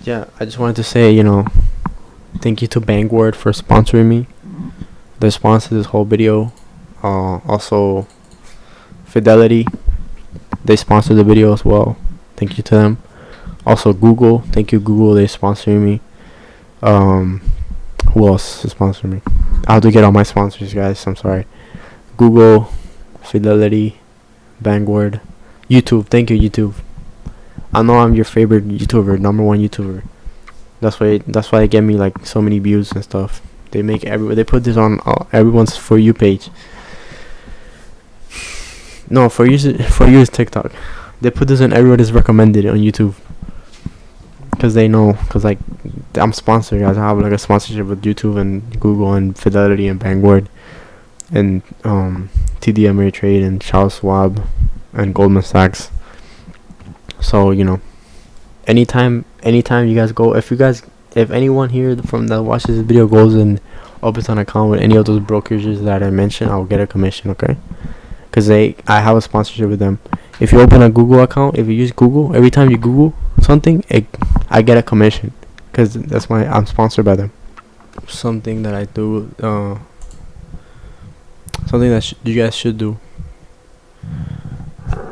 Yeah, I just wanted to say, thank you to Bangward for sponsoring me. They sponsored this whole video. Also, Fidelity, they sponsored the video as well. Thank you to them. Also, Google, thank you, Google, they sponsoring me. Um, who else is sponsoring me? I have to get all my sponsors, guys. I'm sorry. Google, Fidelity, Bangward, YouTube. Thank you, YouTube. I know I'm your favorite YouTuber, number one YouTuber. That's why they get me like so many views and stuff. They put this on everyone's For You page. No, For You is TikTok. They put this on everybody's recommended on YouTube. Cause they know, cause like I'm sponsored, guys. I have like a sponsorship with YouTube and Google and Fidelity and Bangward and TD Ameritrade and Charles Schwab and Goldman Sachs. So anytime you guys go, if anyone here from that watches this video goes and opens an account with any of those brokerages that I mentioned, I'll get a commission, okay? Cause I have a sponsorship with them. If you open a Google account, if you use Google, every time you Google something, I get a commission, cause I'm sponsored by them. Something that I do, something that you guys should do,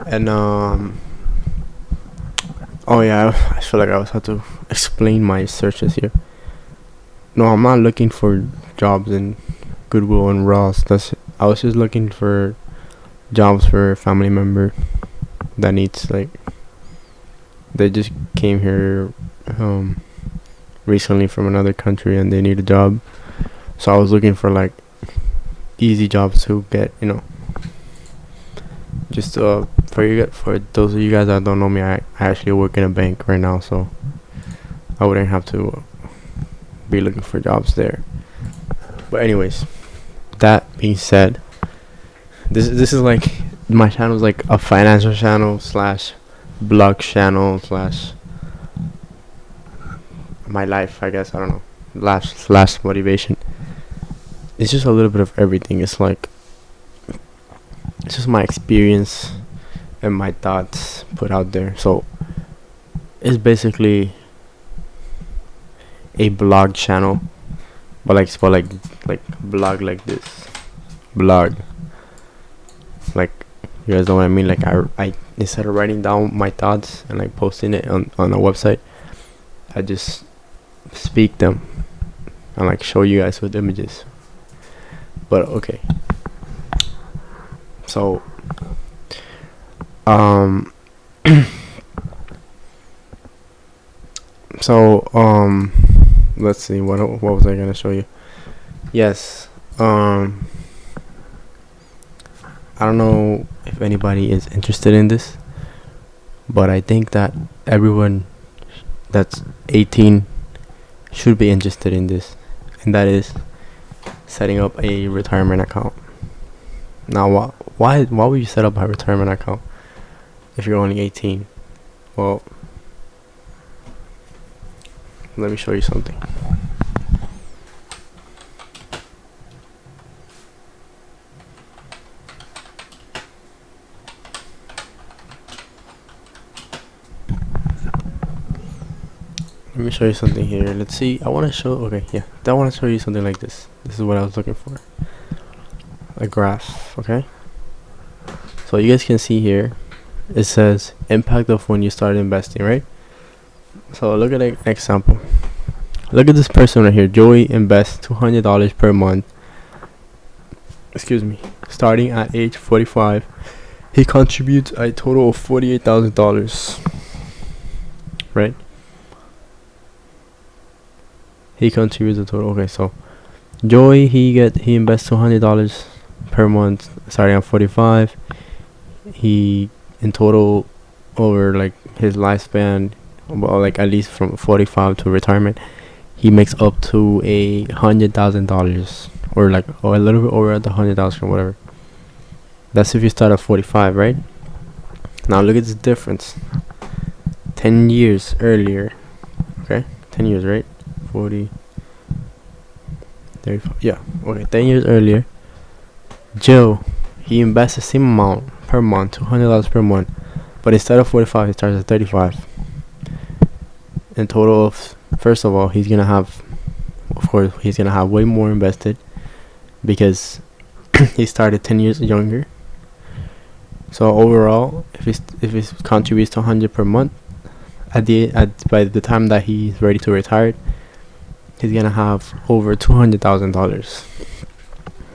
and oh yeah, I feel like I was have to explain my searches here. No, I'm not looking for jobs in Goodwill and Ross. I was just looking for jobs for a family member that needs like they just came here recently from another country and they need a job. So I was looking for like easy jobs to get, just for those of you guys that don't know me, I actually work in a bank right now, so I wouldn't have to be looking for jobs there. But anyways, that being said, this is like my channel is like a financial channel slash blog channel slash my life, I guess. I don't know, slash motivation. It's just a little bit of everything. It's just my experience and my thoughts put out there. So it's basically a blog channel, but like blog like this blog, like, you guys know what I mean. Like I instead of writing down my thoughts and like posting it on a website, I just speak them and like show you guys with images. But okay, so so let's see, what was I gonna show you? Yes, I don't know if anybody is interested in this, but I think that everyone that's 18 should be interested in this, and that is setting up a retirement account. Now, why would you set up a retirement account if you're only 18? Well, let me show you something. Let me show you something here. Let's see. I want to show. Okay, yeah. I want to show you something like this. This is what I was looking for. A graph. Okay. So you guys can see here. It says impact of when you start investing, right? So look at an example. Look at this person right here. Joey invests $200 per month. Excuse me. Starting at age 45, he contributes a total of $48,000. Right? He contributes a total. Okay, so Joey he invests $200 per month starting at 45. He in total over like his lifespan, well, like at least from 45 to retirement, he makes up to $100,000 or a little bit over the 100,000 or whatever. That's if you start at 45, right? Now look at this difference. 10 years earlier. Okay, 10 years, right? 40, 35, yeah, okay, 10 years earlier, Joe, he invests the same amount per month, $200 per month, but instead of 45, he starts at 35. in total of, first of all, he's gonna have, of course, he's gonna have way more invested because he started 10 years younger. So overall, if he contributes to 100 per month, by the time that he's ready to retire, he's gonna have over $200,000.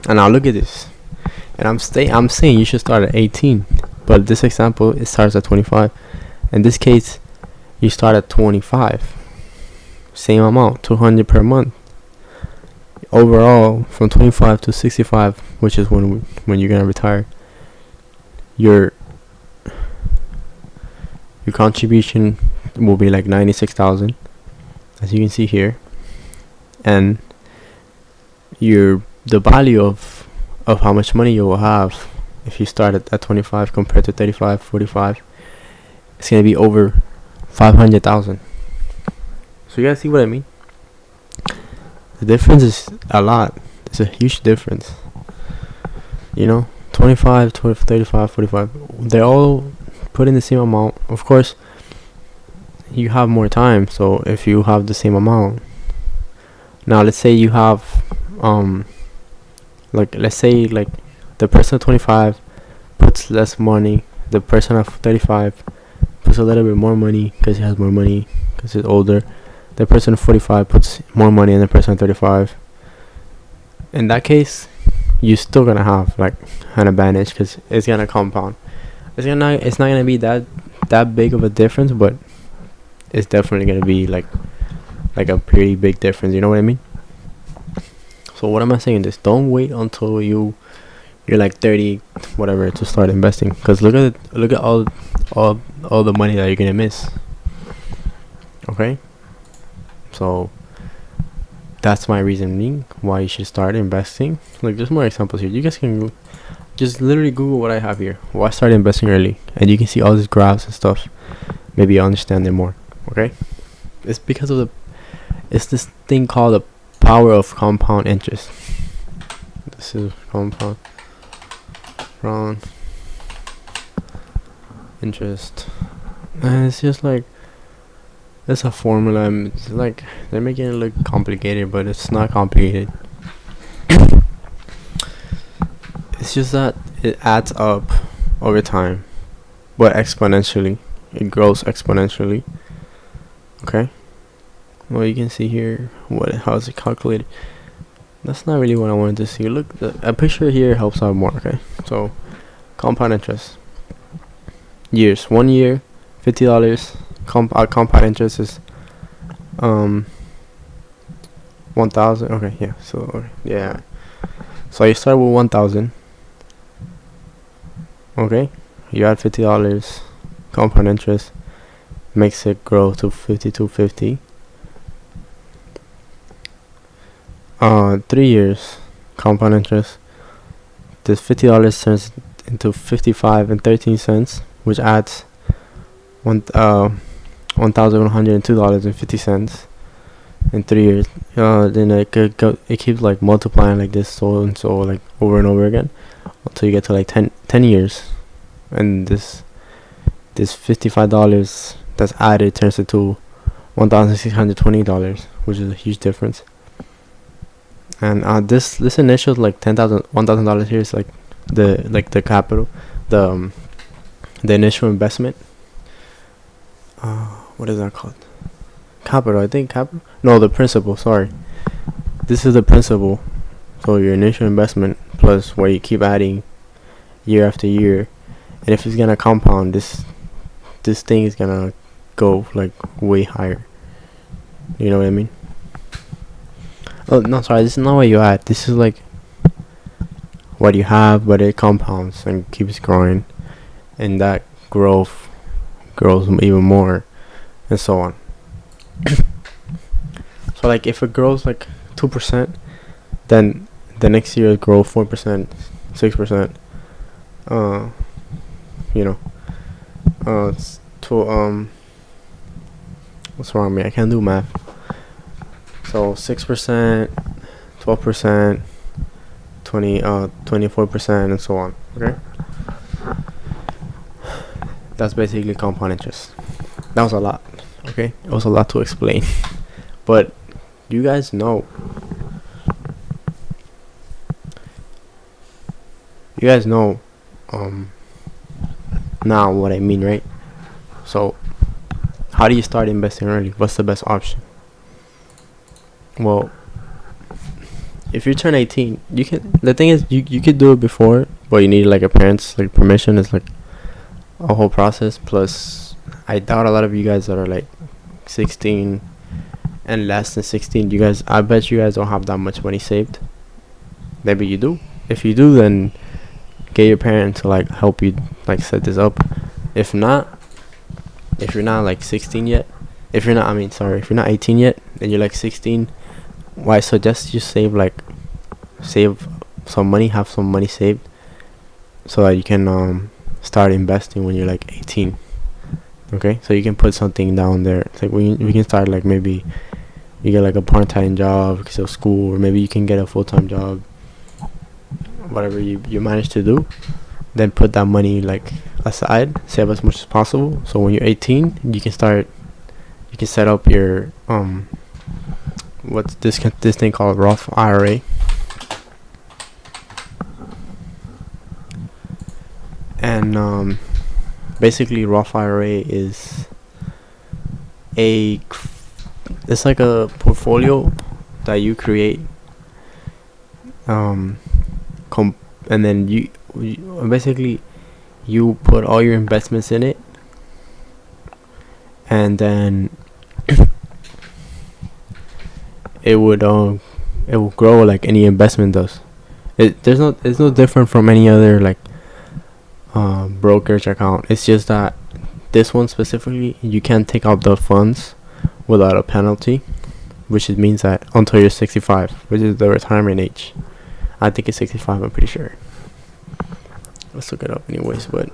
And now look at this. And I'm saying you should start at 18, but this example, it starts at 25. In this case, you start at 25. Same amount, 200 per month. Overall, from 25 to 65, which is when you're gonna retire, your contribution will be like 96,000, as you can see here, and the value of how much money you will have if you start at 25 compared to 35, 45, it's gonna be over 500,000. So you guys see what I mean? The difference is a lot. It's a huge difference. 25, 35, 45. They're all put in the same amount. Of course, you have more time. So if you have the same amount, now let's say you have let's say the person of 25 puts less money. The person of 35 puts a little bit more money because he has more money because he's older. The person of 45 puts more money than the person of 35. In that case, you're still gonna have an advantage because it's gonna compound. It's not gonna be that big of a difference, but it's definitely gonna be like a pretty big difference. You know what I mean? So what am I saying? This, don't wait until you're like 30, whatever, to start investing. Because look at all the money that you're gonna miss. Okay. So that's my reasoning why you should start investing. There's more examples here. You guys can just literally Google what I have here. Why start investing early, and you can see all these graphs and stuff. Maybe you understand it more. Okay, it's because of it's this thing called the power of compound interest. This is compound interest, and it's just it's a formula. It's they're making it look complicated, but it's not complicated. It's just that it adds up over time, but exponentially. It grows exponentially. Okay. Well, you can see here how is it calculated. That's not really what I wanted to see. Look, a picture here helps out more. Okay. So, compound interest. Years. 1 year, $50. Compound interest is 1,000. Okay, yeah. So yeah. So you start with 1,000. Okay, you add $50. Compound interest makes it grow to 5,250. 3 years. Compound interest. This $50 turns into 55 and 13 cents, which adds $1,102.50 in 3 years. Then it keeps multiplying like this, so and so, over and over again, until you get to 10 years, and this $55 that's added turns into $1,620, which is a huge difference. And this initial $1,000 here is the capital, the initial investment. What is that called? Capital, I think. Capital? No, the principal. Sorry, this is the principal. So your initial investment plus what you keep adding year after year, and if it's gonna compound, this thing is gonna go way higher. You know what I mean? Oh no, sorry. This is not what you add. This is what you have, but it compounds and keeps growing, and that growth grows even more, and so on. So if it grows 2%, then the next year it grow 4%, 6%. It's to what's wrong with me? I can't do math. So 6%, 12%, 24%, and so on. Okay. That's basically compound interest. That was a lot. Okay, it was a lot to explain, but you guys know, you guys know, um, now what I mean, right? So, how do you start investing early? What's the best option? Well, if you turn 18, you can. The thing is, you could do it before, but you need like a parent's like permission. It's like a whole process. Plus, I doubt a lot of you guys that are like 16 and less than 16. You guys, I bet you guys don't have that much money saved. Maybe you do. If you do, then get your parent to like help you like set this up. If not, if you're not like 16 yet, if you're not, I mean, sorry, if you're not 18 yet and you're like 16, why I suggest you save some money, have some money saved, so that you can start investing when you're like 18. Okay, so you can put something down there. It's like we can start like maybe you get like a part-time job because of school, or maybe you can get a full-time job, whatever you manage to do. Then put that money like aside, save as much as possible, so when you're 18 you can start, you can set up your what's this thing called Roth IRA. And basically Roth IRA is it's like a portfolio that you create, um and then you basically you put all your investments in it, and then it will grow like any investment does. It's no different from any other like brokerage account. It's just that this one specifically, you can't take out the funds without a penalty, which it means that until you're 65, which is the retirement age. I think it's 65, I'm pretty sure. Let's look it up anyways, but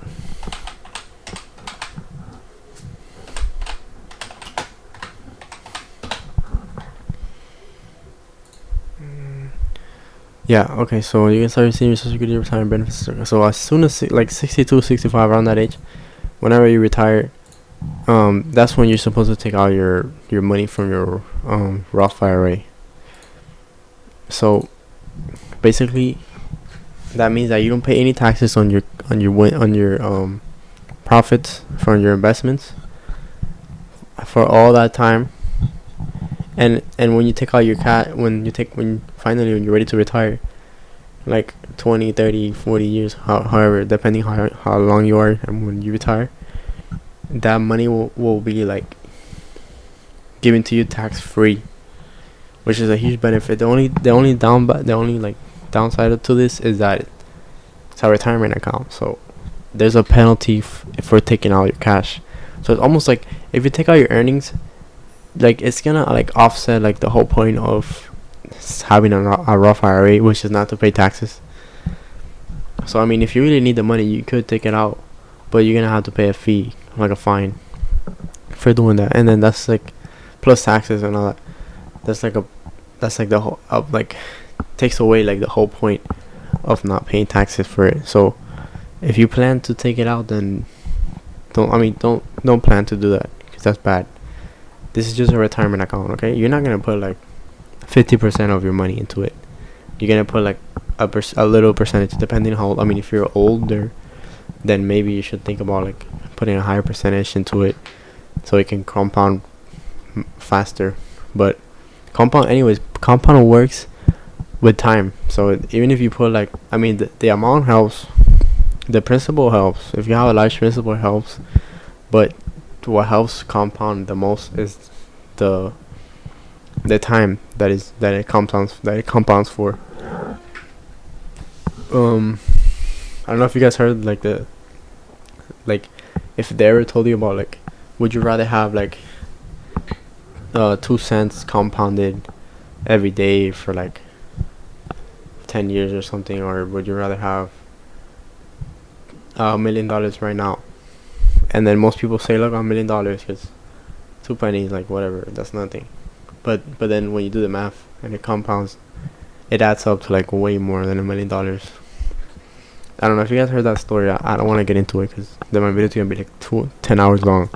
yeah, okay, so you can start receiving your social security retirement benefits. So as soon as like 62, 65, around that age, whenever you retire, that's when you're supposed to take out your money from your Roth IRA. So basically that means that you don't pay any taxes on your profits from your investments for all that time. And when you take out your when you're ready to retire, like 20, 30, 40 years, however, depending how long you are and when you retire, that money will be like given to you tax free, which is a huge benefit. The only like downside to this is that it's a retirement account, so there's a penalty for taking out your cash. So it's almost like if you take out your earnings, like it's gonna like offset like the whole point of having a Roth IRA, which is not to pay taxes. So I mean, if you really need the money, you could take it out, but you're gonna have to pay a fee, like a fine, for doing that. And then that's like plus taxes and all that. That's like the whole like takes away like the whole point of not paying taxes for it. So if you plan to take it out, then don't plan to do that, because that's bad. This is just a retirement account, okay? You're not gonna put like 50% of your money into it. You're gonna put like a little percentage, depending on how old. I mean, if you're older, then maybe you should think about like putting a higher percentage into it, so it can compound faster. But compound works with time. So even if you put like, I mean, the amount helps, the principle helps. If you have a large principle, it helps. But what helps compound the most is the time that it compounds for. I don't know if you guys heard like if they ever told you about like, would you rather have like 2 cents compounded every day for like 10 years or something, or would you rather have $1 million right now? And then most people say, look, $1 million, because 2 pennies, like whatever, that's nothing. But then when you do the math and it compounds, it adds up to like way more than $1 million. I don't know if you guys heard that story. I don't want to get into it because then my video is gonna be like 10 hours long.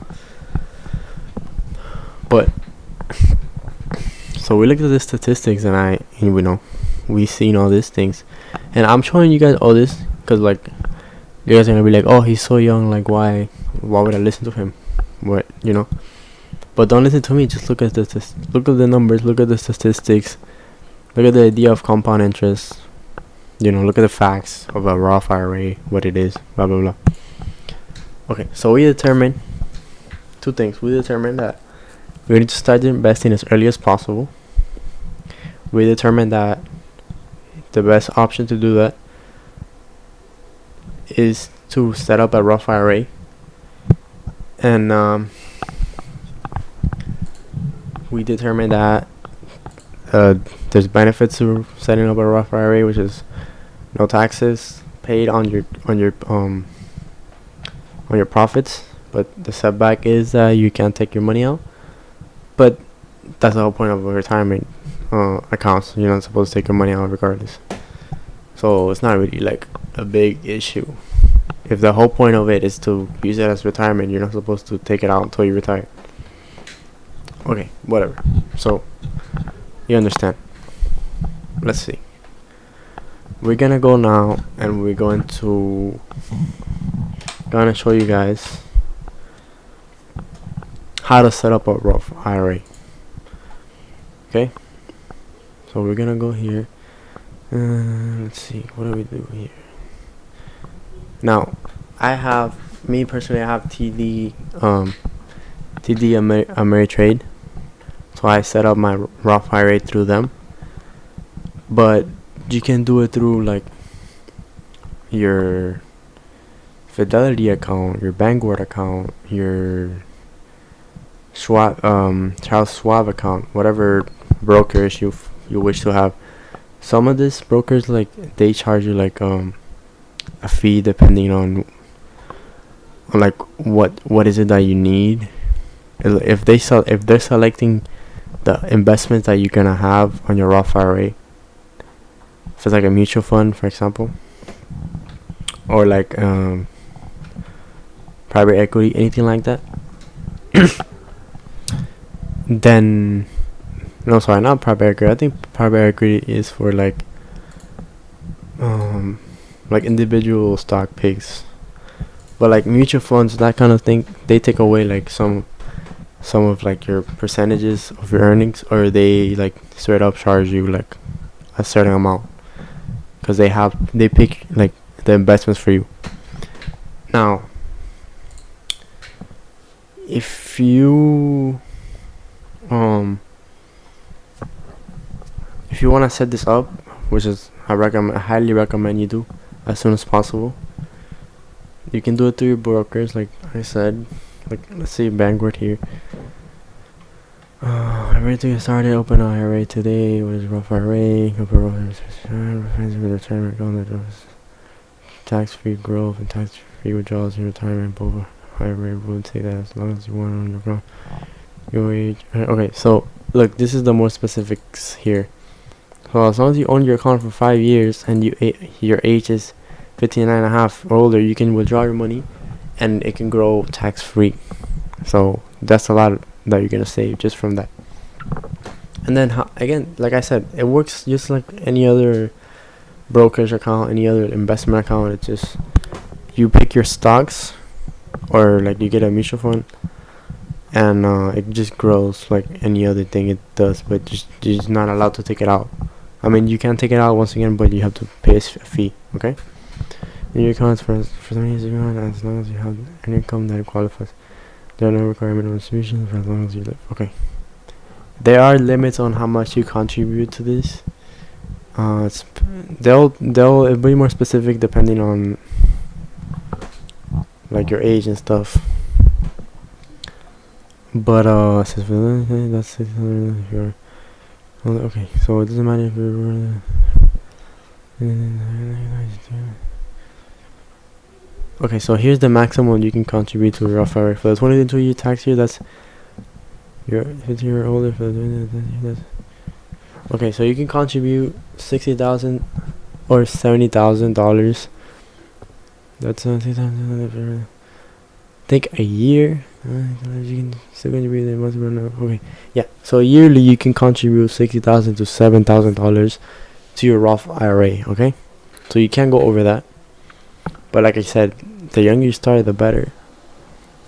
But so we looked at the statistics, and we know we seen all these things, and I'm showing you guys all this because like you guys are gonna be like, oh, he's so young, like why would I listen to him? What, you know? But don't listen to me. Just look at look at the numbers, look at the statistics, look at the idea of compound interest. You know, look at the facts of a Roth IRA, what it is, blah blah blah. Okay, so we determined two things. We determined that we need to start investing as early as possible. We determined that the best option to do that is to set up a Roth IRA, and we determined that there's benefits to setting up a Roth IRA, which is no taxes paid on your profits, but the setback is that you can't take your money out. But that's the whole point of a retirement accounts. You're not supposed to take your money out regardless, so it's not really like a big issue. If the whole point of it is to use it as retirement, you're not supposed to take it out until you retire. Okay, whatever. So you understand. Let's see. We're gonna go now, and we're gonna show you guys how to set up a Roth IRA. Okay, so we're gonna go here. Let's see, what do we do here? Now, me personally, I have TD Ameritrade, so I set up my Roth IRA through them. But you can do it through like your Fidelity account, your Vanguard account, your Charles Schwab account, whatever brokerage you wish to have. Some of these brokers, like, they charge you like a fee depending on like what is it that you need. If they're selecting the investments that you're gonna have on your Roth IRA, if it's like a mutual fund, for example, or like private equity, anything like that, then no, sorry, not private equity. I think private equity is for like individual stock picks, but like mutual funds, that kind of thing, they take away like some of like your percentages of your earnings, or they like straight up charge you like a certain amount because they pick like the investments for you. Now, if you want to set this up, which is I highly recommend you do as soon as possible, you can do it through your brokers, like I said. Like, let's see, Vanguard here. Everything is started. Open IRA today. What is Roth IRA? Retirement, tax-free growth and tax-free withdrawals in retirement. Both IRA will take that as long as you want on your account. Your age. Okay, so look, this is the more specifics here. So as long as you own your account for 5 years and your age is 59.5 or older, you can withdraw your money and it can grow tax-free. So that's a lot that you're gonna save just from that. And then again, like I said, it works just like any other brokerage account, any other investment account. It's just you pick your stocks, or like you get a mutual fund, and it just grows like any other thing it does, but you're just not allowed to take it out. I mean, you can take it out once again, but you have to pay a fee. Okay. In your accounts for some years, as long as you have an income that qualifies. There are no requirement on distributions for as long as you live. Okay. There are limits on how much you contribute to this. It'll be more specific depending on like your age and stuff. But that's 600 if you're okay. So it doesn't matter if you're okay. So here's the maximum you can contribute to a Roth IRA for the 22-year tax year. That's you're 50 year older for the okay. So you can contribute $60,000 or $70,000. That's I think a year. You can still contribute. They must run out. Okay, yeah. So yearly you can contribute $60,000 to $7,000 to your Roth IRA. Okay, so you can't go over that. But like I said, the younger you start, the better.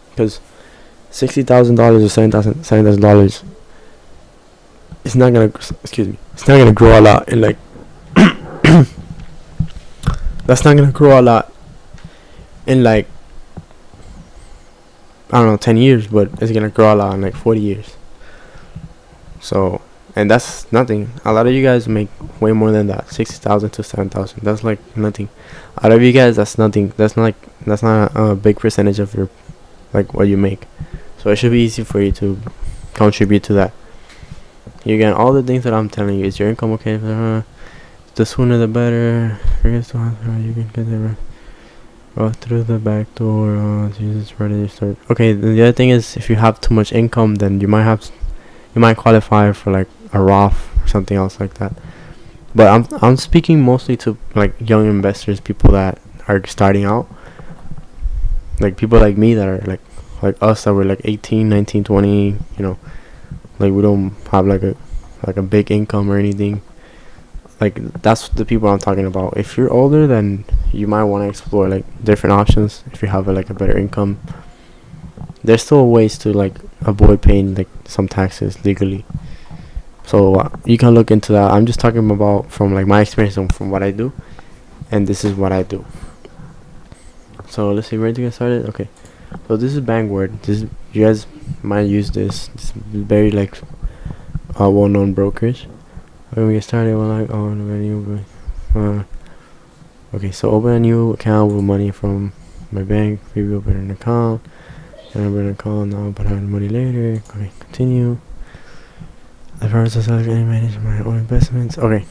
Because $60,000 or $7,000, it's not gonna. Excuse me. It's not gonna grow a lot in like. That's not gonna grow a lot in like, I don't know, 10 years, but it's gonna grow a lot in like 40 years. So, and that's nothing. A lot of you guys make way more than that, 60,000 to 7,000. That's like nothing. Out of you guys, that's nothing. That's not a big percentage of your, like, what you make. So it should be easy for you to contribute to that. You get all the things that I'm telling you. Is your income okay? The sooner the better. You can get the go through the back door. Jesus, ready to start. Okay, the other thing is, if you have too much income, then you might qualify for like a Roth or something else like that. But I'm speaking mostly to like young investors, people that are starting out, like people like me that are like us, that were like 18, 19, 20. You know, like we don't have like a big income or anything. Like, that's the people I'm talking about. If you're older, then you might want to explore like different options. If you have like a better income, there's still ways to like avoid paying like some taxes legally. So you can look into that. I'm just talking about from like my experience and from what I do, and this is what I do. So let's see, ready to get started. Okay, so this is Bankward. You guys might use this. This is very like well-known brokerage. When we get started, we're like, okay, so open a new account with money from my bank. Maybe open an account. And open an account now, but have money later. Okay, continue. The process of getting manage my own investments. Okay,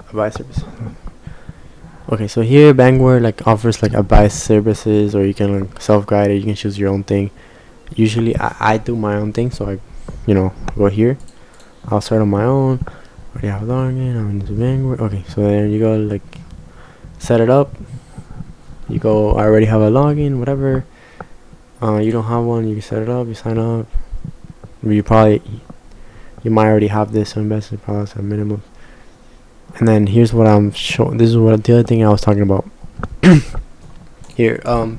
advice service. Okay, so here Bankward like offers like advice services, or you can like self-guide it. You can choose your own thing. Usually, I do my own thing, so I, go here. I'll start on my own. Already have login. I'm into Bankward. Okay, so there you go. Like, set it up. You go. I already have a login. Whatever. You don't have one. You can set it up. You sign up. You might already have this. So investment products at minimum. And then here's what I'm showing. This is what the other thing I was talking about. Here. I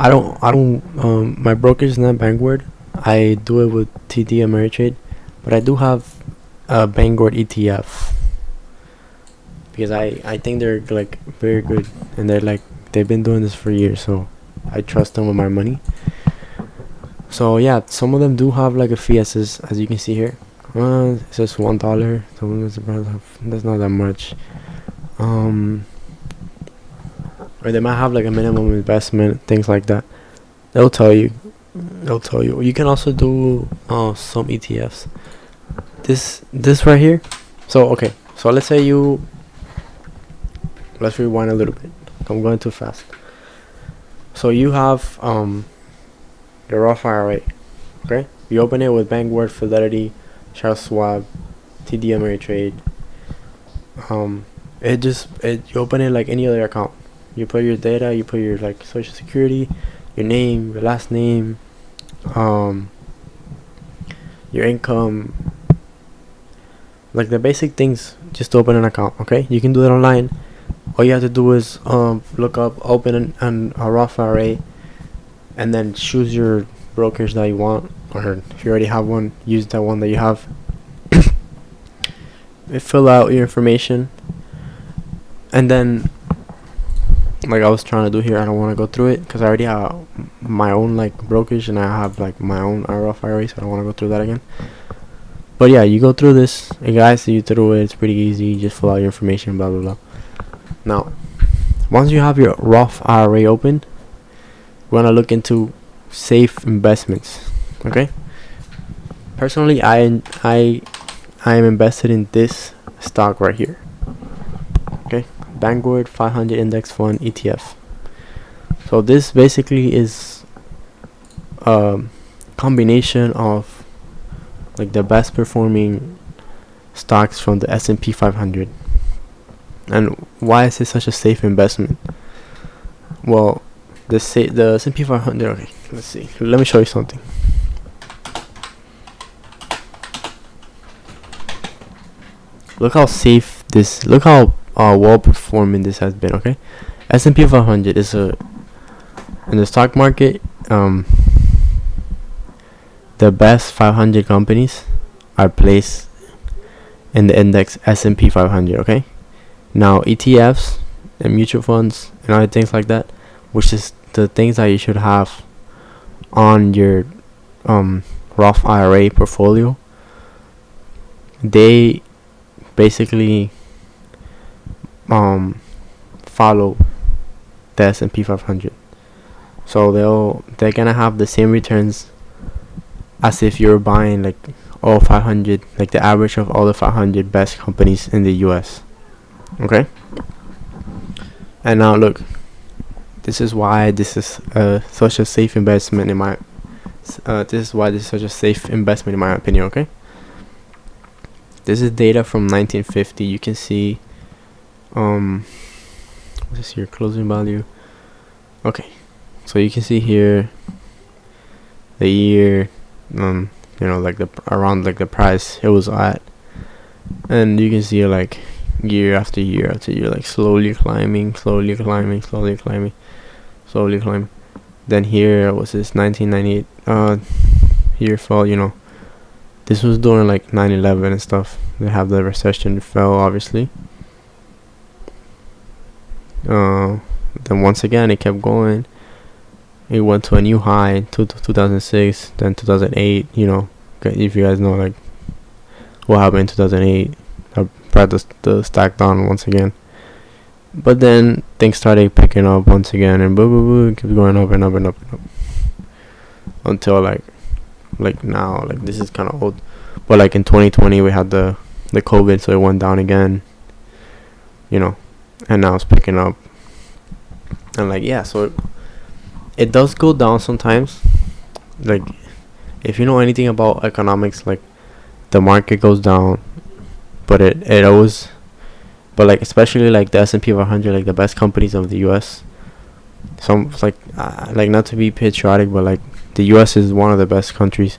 don't. My brokerage is not Bankward. I do it with TD Ameritrade. But I do have a Vanguard ETF, because I think they're like very good, and they've been doing this for years, so I trust them with my money. So yeah, some of them do have like a fee, as you can see here. It's just $1. That's not that much. Or they might have like a minimum investment, things like that. They'll tell you. You can also do some ETFs. This right here. So okay. So let's rewind a little bit. I'm going too fast. So you have your Roth IRA. Okay. You open it with Bankward, Fidelity, Charles Schwab, TD Ameritrade. You open it like any other account. You put your data. You put your like social security, your name, your last name, your income, like the basic things, just to open an account. Okay, you can do it online. All you have to do is look up, open a Roth IRA, and then choose your brokerage that you want, or if you already have one, use that one that you have. Fill out your information, and then, like I was trying to do here, I don't want to go through it because I already have my own like brokerage, and I have like my own Roth IRA, so I don't want to go through that again. But yeah, you go through this, and guys, you through it. It's pretty easy. You just fill out your information, blah blah blah. Now, once you have your Roth IRA open, we're gonna look into safe investments. Okay. Personally, I am invested in this stock right here. Okay, Vanguard 500 Index Fund ETF. So this basically is a combination of like the best performing stocks from the S&P 500. And why is this such a safe investment? Well, the S&P 500. Okay, let's see. Let me show you something. Look how safe this. Look how well performing this has been. Okay, S&P 500 is a in the stock market. The best 500 companies are placed in the index S&P 500. Okay, now ETFs and mutual funds and other things like that, which is the things that you should have on your Roth IRA portfolio. They basically follow the S&P 500, so they're gonna have the same returns as if you're buying like all 500, like the average of all the 500 best companies in the US. Okay, and now look, this is why this is such a safe investment in my this is why this is such a safe investment in my opinion. Okay, this is data from 1950. You can see what's this here, closing value. Okay, so you can see here the year, like the around like the price it was at, and you can see like year after year after year, like slowly climbing. Then here was this 1998 year fell. This was during like 9/11 and stuff. They have the recession, fell obviously. Then once again it kept going. It went to a new high to 2006, then 2008. If you guys know like what happened in 2008, brought the stack down once again. But then things started picking up once again, and it keeps going up and up and up and up until like now. Like this is kind of old, but like in 2020 we had the COVID, so it went down again. And now it's picking up, and like yeah, so it does go down sometimes. Like if you know anything about economics, like the market goes down, but it always, but like especially like the S&P 500, like the best companies of the US. Some like not to be patriotic, but like the US is one of the best countries,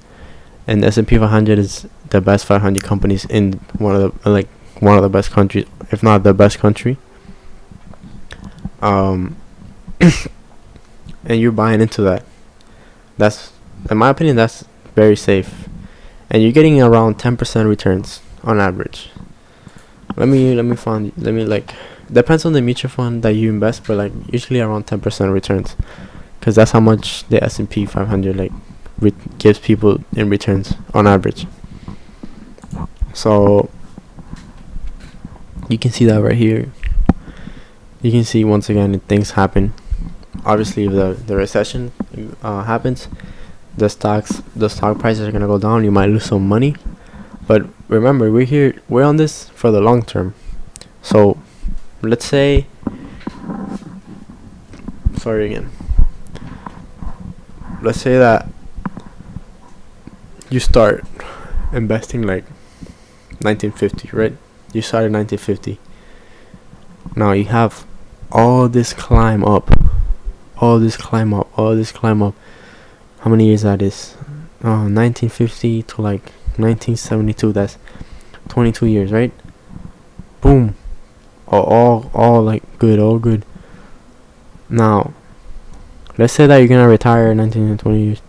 and the S&P 500 is the best 500 companies in one of the best countries, if not the best country. And you're buying into that. That's, in my opinion, that's very safe, and you're getting around 10% returns on average. Let me depends on the mutual fund that you invest, but like usually around 10% returns, because that's how much the S&P 500 like gives people in returns on average. So you can see that right here. You can see once again if things happen. Obviously, if the recession happens, the stock prices are gonna go down. You might lose some money, but remember, we're on this for the long term. So let's say, let's say that you start investing like 1950, right? You started 1950. Now you have all this climb up. How many years that is? 1950 to like 1972. That's 22 years, right? Boom. All like good, all good. Now, let's say that you're gonna retire in 19 and 20 years.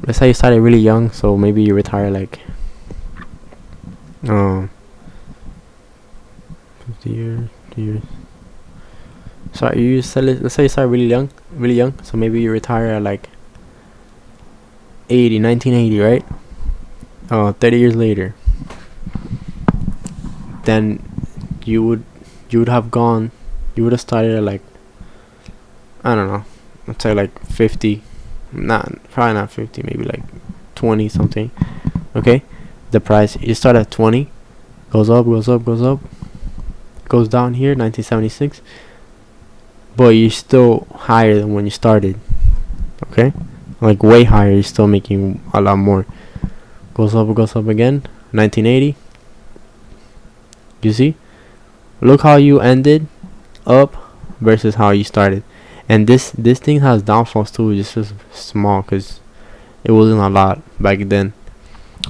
Let's say you started really young, so maybe you retire like 50 years, 2 years. Sorry, let's say you start really young, so maybe you retire at like 1980, right? 30 years later, then you would have started at like, I don't know, let's say like 50, probably not 50, maybe like 20 something. Okay, the price, you start at 20, goes up, goes down here 1976, but you're still higher than when you started. Okay, like way higher. You're still making a lot more. Goes up again 1980. You see, look how you ended up versus how you started. And this thing has downfalls too, just small, because it wasn't a lot back then.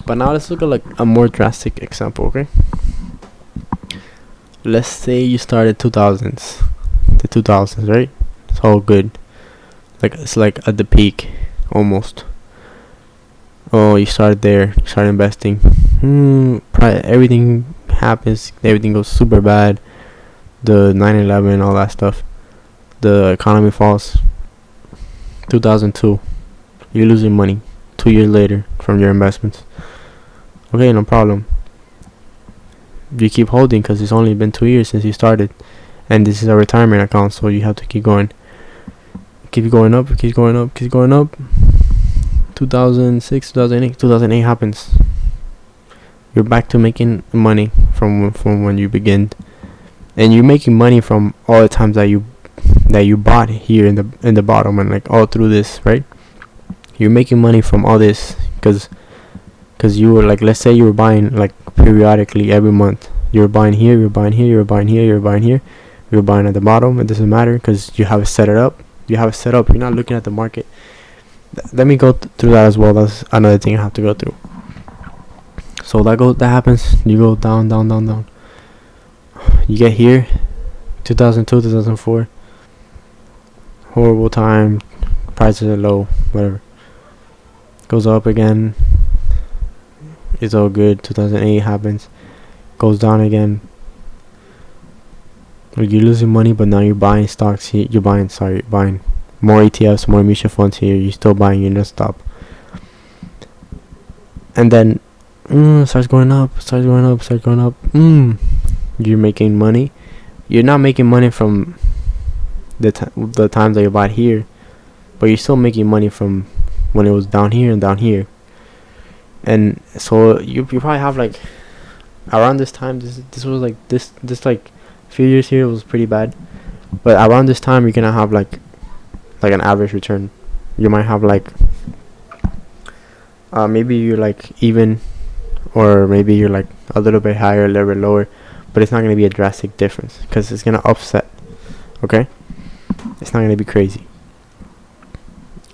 But now let's look at like a more drastic example, okay? Let's say you started 2000s, right? It's all good. Like it's like at the peak, almost. Oh, you started there, you start investing. Everything happens, everything goes super bad. The 9/11, all that stuff. The economy falls. 2002, you're losing money 2 years later from your investments. Okay, no problem. You keep holding because it's only been 2 years since you started, and this is a retirement account, so you have to keep going. Keep going up, keep going up, keep going up. 2006, 2008 happens. You're back to making money from when you began, and you're making money from all the times that you bought here in the bottom, and like all through this, right? You're making money from all this because you were like, let's say you were buying like periodically every month. You're buying here, you're buying here, you're buying here, you're buying here, you're buying at the bottom. It doesn't matter because you have it set it up. You have it set up. You're not looking at the market. Let me go through that as well. That's another thing I have to go through. So that happens. You go down, down, down, down. You get here, 2002, 2004. Horrible time. Prices are low. Whatever. Goes up again. It's all good. 2008 happens. Goes down again. You're losing money, but now you're buying stocks here. You're buying more ETFs, more mutual funds here. You're still buying. You don't stop. And then starts going up. You're making money. You're not making money from the times that you bought here, but you're still making money from when it was down here and down here. And so you probably have like around this time. This was like this like few years here was pretty bad, but around this time you're gonna have like an average return. You might have like maybe you're like even, or maybe you're like a little bit higher, a little bit lower, but it's not gonna be a drastic difference because it's gonna offset. Okay, it's not gonna be crazy.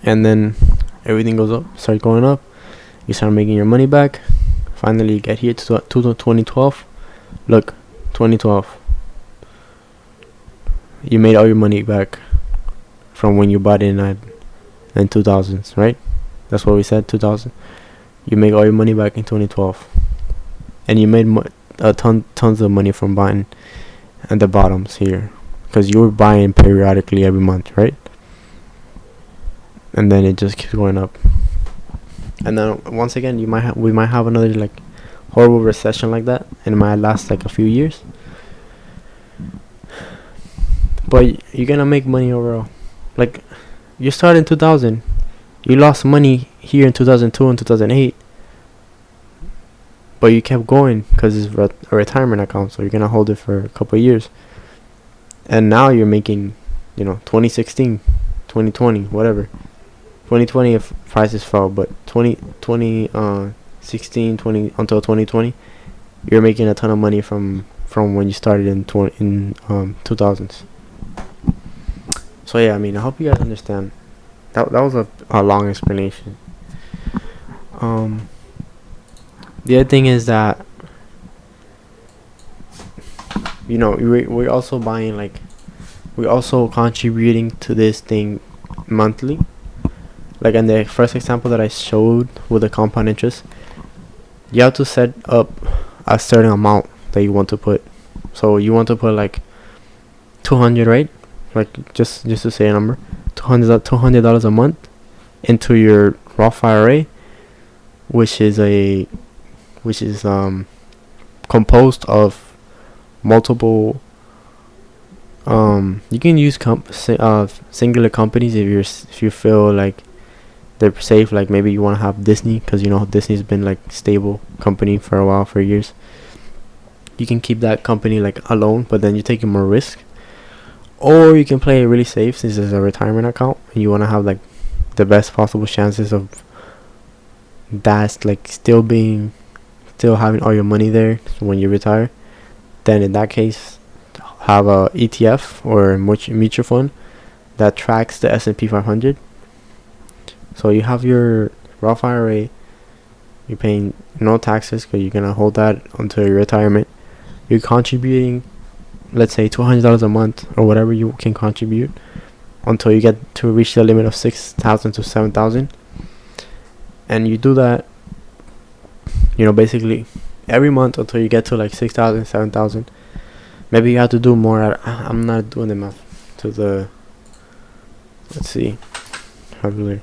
And then everything goes up, start going up. You start making your money back. Finally, you get here to 2012. Look, 2012. You made all your money back from when you bought in 2000s, right? That's what we said, 2000. You make all your money back in 2012, and you made tons of money from buying at the bottoms here, because you were buying periodically every month, right? And then it just keeps going up. And then once again, we might have another like horrible recession like that, and it might last like a few years. But you're gonna make money overall. Like, you started in 2000, you lost money here in 2002 and 2008, but you kept going because it's a retirement account, so you're gonna hold it for a couple of years. And now you're making, 2016, 2020, whatever. 2020 if prices fell, but 16, 20 until 2020, you're making a ton of money from when you started in 2000s. So yeah, I hope you guys understand. That was a long explanation. The other thing is that we're also buying, like, we're also contributing to this thing monthly. Like in the first example that I showed with the compound interest, you have to set up a certain amount that you want to put. So you want to put like 200, right? Like just to say a number, $200 a month into your Roth IRA, which is composed of multiple. You can use singular companies if you feel like they're safe. Like maybe you want to have Disney, because Disney's been like stable company for a while, for years. You can keep that company like alone, but then you're taking more risk. Or you can play it really safe, since it's a retirement account and you want to have like the best possible chances of that, like still having all your money there when you retire. Then in that case, have a ETF or mutual fund that tracks the S&P 500. So you have your Roth IRA. You're paying no taxes because you're gonna hold that until your retirement. You're contributing, let's say $200 a month or whatever you can contribute until you get to reach the limit of 6,000 to 7,000. And you do that, basically every month until you get to like 6,000, 7,000. Maybe you have to do more. I'm not doing the math to the. Let's see. Probably.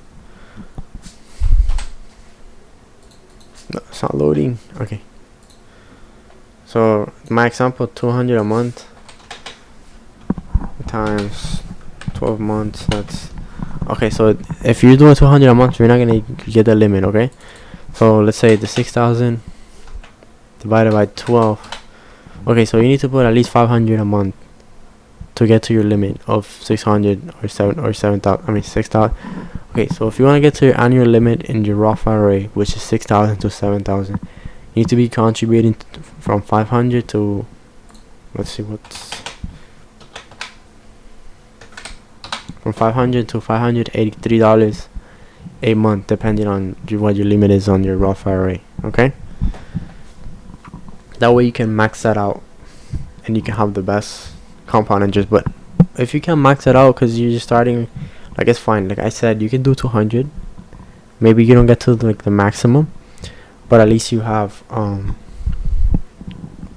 No, it's not loading. Okay. So my example, 200 a month times 12 months. That's okay. So if you're doing 200 a month, you're not gonna get the limit. Okay. So let's say the 6,000 divided by 12. Okay, so you need to put at least 500 a month to get to your limit of 600 or 7,000. I mean 6,000. Okay, so if you want to get to your annual limit in your Roth IRA, which is 6,000 to 7,000, you need to be contributing from 500 to, let's see, from 500 to $583 a month, depending on what your limit is on your Roth IRA. Okay. That way you can max that out and you can have the best compound interest. But if you can't max it out because you're just starting, like, it's fine. Like I said, you can do 200. Maybe you don't get to like the maximum, but at least you have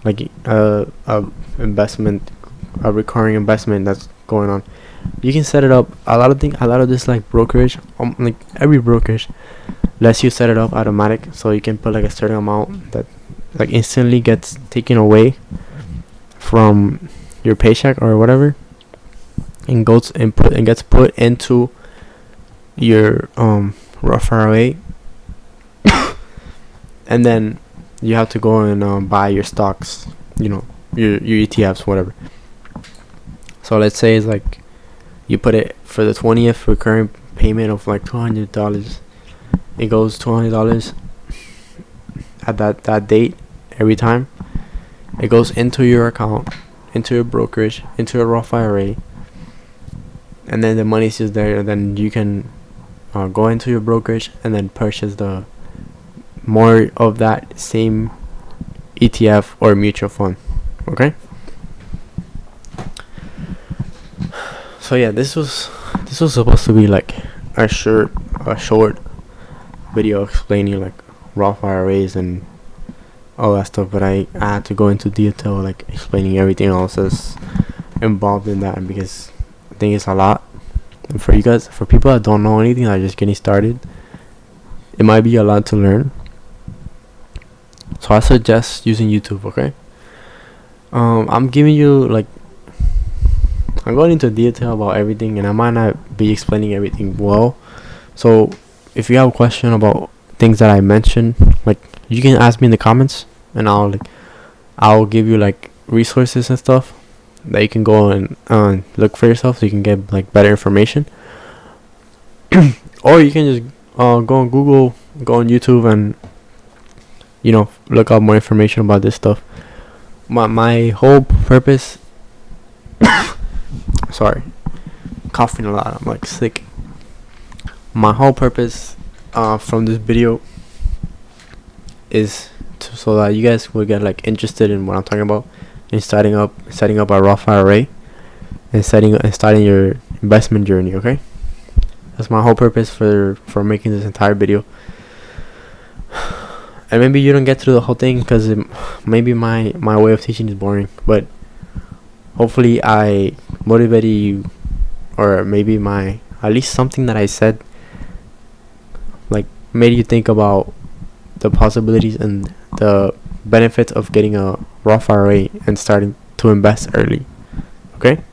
like investment, a recurring investment that's going on. You can set it up. A lot of this like brokerage, like every brokerage lets you set it up automatic, so you can put like a certain amount that like instantly gets taken away from your paycheck or whatever, and gets put into your Roth IRA. And then you have to go and buy your stocks, your ETFs, whatever. So let's say it's like you put it for the 20th recurring payment of like $200. It goes $200 at that date every time. It goes into your account, into your brokerage, into your Roth IRA, and then the money's just there. And then you can go into your brokerage and then purchase the more of that same ETF or mutual fund. Okay. So yeah, this was supposed to be like a short video explaining like Roth IRAs and all that stuff, but I had to go into detail, like explaining everything else that's involved in that, because I think it's a lot. And for people that don't know anything, that are just getting started, it might be a lot to learn. So I suggest using YouTube. Okay. I'm giving you like, I'm going into detail about everything, and I might not be explaining everything well. So if you have a question about things that I mentioned, like, you can ask me in the comments, and I'll give you like resources and stuff that you can go and look for yourself, so you can get like better information. Or you can just go on Google, go on YouTube, and look up more information about this stuff. My whole purpose sorry, coughing a lot, I'm like sick. My whole purpose from this video is so that you guys will get like interested in what I'm talking about, in setting up a Roth IRA and starting your investment journey. Okay, that's my whole purpose for making this entire video. And maybe you don't get through the whole thing because maybe my way of teaching is boring, but hopefully I motivated you, or maybe at least something that I said like made you think about the possibilities and the benefits of getting a Roth IRA and starting to invest early. Okay.